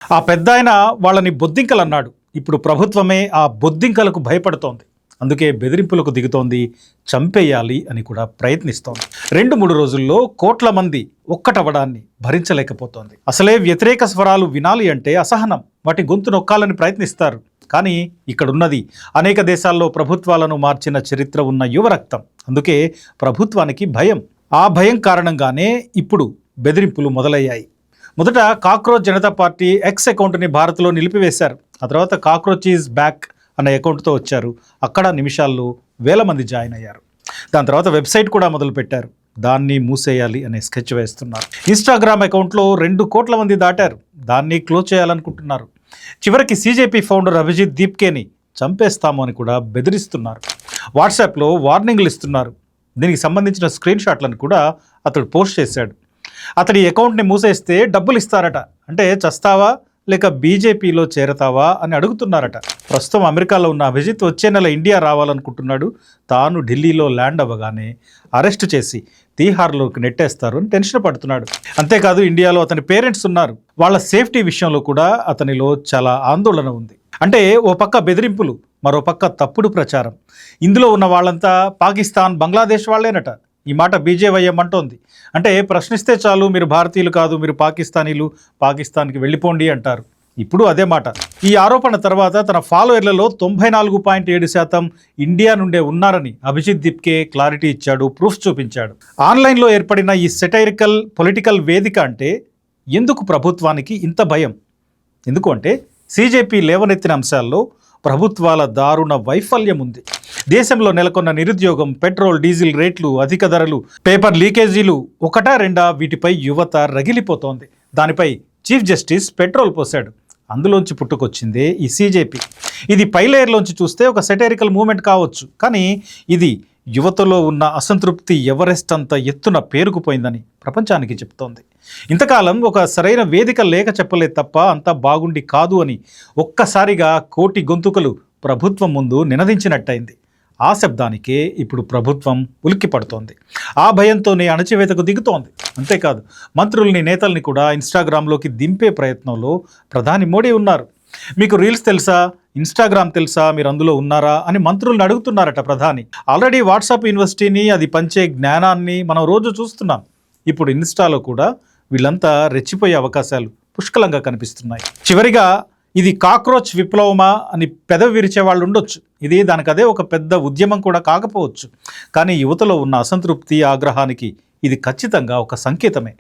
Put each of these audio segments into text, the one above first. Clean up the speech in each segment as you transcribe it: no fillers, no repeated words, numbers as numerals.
ఆ పెద్దాయన వాళ్ళని బొద్దింకలన్నాడు. ఇప్పుడు ప్రభుత్వమే ఆ బొద్దింకలకు భయపడుతోంది. అందుకే బెదిరింపులకు దిగుతోంది, చంపేయాలి అని కూడా ప్రయత్నిస్తోంది. 2-3 రోజుల్లో కోట్ల మంది ఒక్కటవడాన్ని భరించలేకపోతోంది. అసలే వ్యతిరేక స్వరాలు వినాలి అంటే అసహనం, వాటి గొంతు నొక్కాలని ప్రయత్నిస్తారు. కానీ ఇక్కడున్నది అనేక దేశాల్లో ప్రభుత్వాలను మార్చిన చరిత్ర ఉన్న యువరక్తం. అందుకే ప్రభుత్వానికి భయం. ఆ భయం కారణంగానే ఇప్పుడు బెదిరింపులు మొదలయ్యాయి. మొదట కాక్రోచ్ జనతా పార్టీ ఎక్స్ అకౌంట్ని భారత్లో నిలిపివేశారు. ఆ తర్వాత కాక్రోచ్ ఈజ్ బ్యాక్ అనే అకౌంట్తో వచ్చారు. అక్కడ నిమిషాల్లో వేల మంది జాయిన్ అయ్యారు. దాని తర్వాత వెబ్సైట్ కూడా మొదలుపెట్టారు. దాన్ని మూసేయాలి అనే స్కెచ్ వేస్తున్నారు. ఇన్స్టాగ్రామ్ అకౌంట్లో 2 కోట్ల మంది దాటారు. దాన్ని క్లోజ్ చేయాలనుకుంటున్నారు. చివరికి సీజేపీ ఫౌండర్ అభిజిత్ దీప్కేని చంపేస్తాము అని కూడా బెదిరిస్తున్నారు. వాట్సాప్లో వార్నింగ్లు ఇస్తున్నారు. దీనికి సంబంధించిన స్క్రీన్ షాట్లను కూడా అతడు పోస్ట్ చేశాడు. అతడి అకౌంట్ని మూసేస్తే డబ్బులు ఇస్తారట. అంటే చస్తావా లేక బీజేపీలో చేరతావా అని అడుగుతున్నారట. ప్రస్తుతం అమెరికాలో ఉన్న అభిజిత్ వచ్చే నెల ఇండియా రావాలనుకుంటున్నాడు. తాను ఢిల్లీలో ల్యాండ్ అవ్వగానే అరెస్ట్ చేసి తీహార్లోకి నెట్టేస్తారు అని టెన్షన్ పడుతున్నాడు. అంతేకాదు ఇండియాలో అతని పేరెంట్స్ ఉన్నారు. వాళ్ళ సేఫ్టీ విషయంలో కూడా అతనిలో చాలా ఆందోళన ఉంది. అంటే ఓ పక్క బెదిరింపులు, మరో పక్క తప్పుడు ప్రచారం. ఇందులో ఉన్న వాళ్ళంతా పాకిస్తాన్, బంగ్లాదేశ్ వాళ్ళేనట. ఈ మాట బీజేవైఎం అంటోంది. అంటే ప్రశ్నిస్తే చాలు, మీరు భారతీయులు కాదు, మీరు పాకిస్తానీలు, పాకిస్తాన్కి వెళ్ళిపోండి అంటారు. ఇప్పుడు అదే మాట. ఈ ఆరోపణ తర్వాత తన ఫాలోయర్లలో 94.7% ఇండియా నుండే ఉన్నారని అభిజిత్ దీప్కే క్లారిటీ ఇచ్చాడు, ప్రూఫ్ చూపించాడు. ఆన్లైన్లో ఏర్పడిన ఈ సెటైరికల్ పొలిటికల్ వేదిక అంటే ఎందుకు ప్రభుత్వానికి ఇంత భయం? ఎందుకు అంటే సీజేపీ లేవనెత్తిన అంశాల్లో ప్రభుత్వాల దారుణ వైఫల్యం ఉంది. దేశంలో నెలకొన్న నిరుద్యోగం, పెట్రోల్ డీజిల్ రేట్లు, అధిక ధరలు, పేపర్ లీకేజీలు ఒకటా రెండా వీటిపై యువత రగిలిపోతోంది. దానిపై చీఫ్ జస్టిస్ పెట్రోల్ పోశాడు. అందులోంచి పుట్టుకొచ్చిందే ఈ సీజేపీ. ఇది పై లేయర్లోంచి చూస్తే ఒక సెటైరికల్ మూమెంట్ కావచ్చు, కానీ ఇది యువతలో ఉన్న అసంతృప్తి ఎవరెస్ట్ అంత ఎత్తున పేరుకుపోయిందని ప్రపంచానికి చెప్తోంది. ఇంతకాలం ఒక సరైన వేదిక లేక చెప్పలేదు తప్ప అంతా బాగుండి కాదు అని ఒక్కసారిగా కోటి గొంతుకలు ప్రభుత్వం ముందు నినదించినట్టయింది. ఆ శబ్దానికే ఇప్పుడు ప్రభుత్వం ఉలిక్కి పడుతోంది. ఆ భయంతోనే అణచివేతకు దిగుతోంది. అంతేకాదు మంత్రుల్ని, నేతల్ని కూడా ఇన్స్టాగ్రామ్లోకి దింపే ప్రయత్నంలో ప్రధాని మోడీ ఉన్నారు. మీకు రీల్స్ తెలుసా, ఇన్స్టాగ్రామ్ తెలుసా, మీరు అందులో ఉన్నారా అని మంత్రుల్ని అడుగుతున్నారట ప్రధాని. ఆల్రెడీ వాట్సాప్ యూనివర్సిటీని, అది పంచే జ్ఞానాన్ని మనం రోజు చూస్తున్నాం. ఇప్పుడు ఇన్స్టాలో కూడా వీళ్ళంతా రెచ్చిపోయే అవకాశాలు పుష్కలంగా కనిపిస్తున్నాయి. చివరిగా ఇది కాక్రోచ్ విప్లవమా అని పెదవి విరిచే వాళ్ళు ఉండొచ్చు. ఇది దానికదే ఒక పెద్ద ఉద్యమం కూడా కాకపోవచ్చు. కానీ యువతలో ఉన్న అసంతృప్తి, ఆగ్రహానికి ఇది ఖచ్చితంగా ఒక సంకేతమే.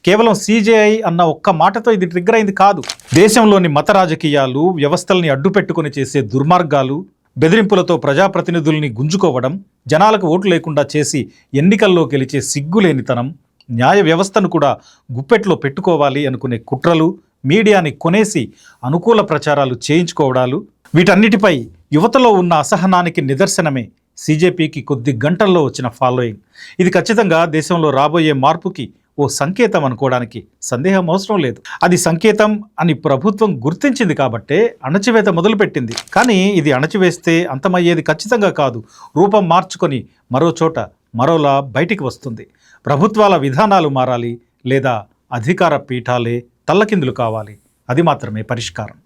కేవలం సీజేఐ అన్న ఒక్క మాటతో ఇది ట్రిగ్గర్ అయింది కాదు. దేశంలోని మత రాజకీయాలు, వ్యవస్థల్ని అడ్డుపెట్టుకుని చేసే దుర్మార్గాలు, బెదిరింపులతో ప్రజాప్రతినిధుల్ని గుంజుకోవడం, జనాలకు ఓట్లు లేకుండా చేసి ఎన్నికల్లో గెలిచే సిగ్గులేనితనం, న్యాయ వ్యవస్థను కూడా గుప్పెట్లో పెట్టుకోవాలి అనుకునే కుట్రలు, మీడియాని కొనేసి అనుకూల ప్రచారాలు చేయించుకోవడాలు, వీటన్నిటిపై యువతలో ఉన్న అసహనానికి నిదర్శనమే సీజేపీకి కొద్ది గంటల్లో వచ్చిన ఫాలోయింగ్. ఇది ఖచ్చితంగా దేశంలో రాబోయే మార్పుకి ఓ సంకేతం అనుకోవడానికి సందేహం అవసరం లేదు. అది సంకేతం అని ప్రభుత్వం గుర్తించింది కాబట్టే అణచివేత మొదలుపెట్టింది. కానీ ఇది అణచివేస్తే అంతమయ్యేది ఖచ్చితంగా కాదు. రూపం మార్చుకొని మరో చోట మరోలా బయటికి వస్తుంది. ప్రభుత్వాల విధానాలు మారాలి, లేదా అధికార పీఠాలే తల్లకిందులు కావాలి. అది మాత్రమే పరిష్కారం.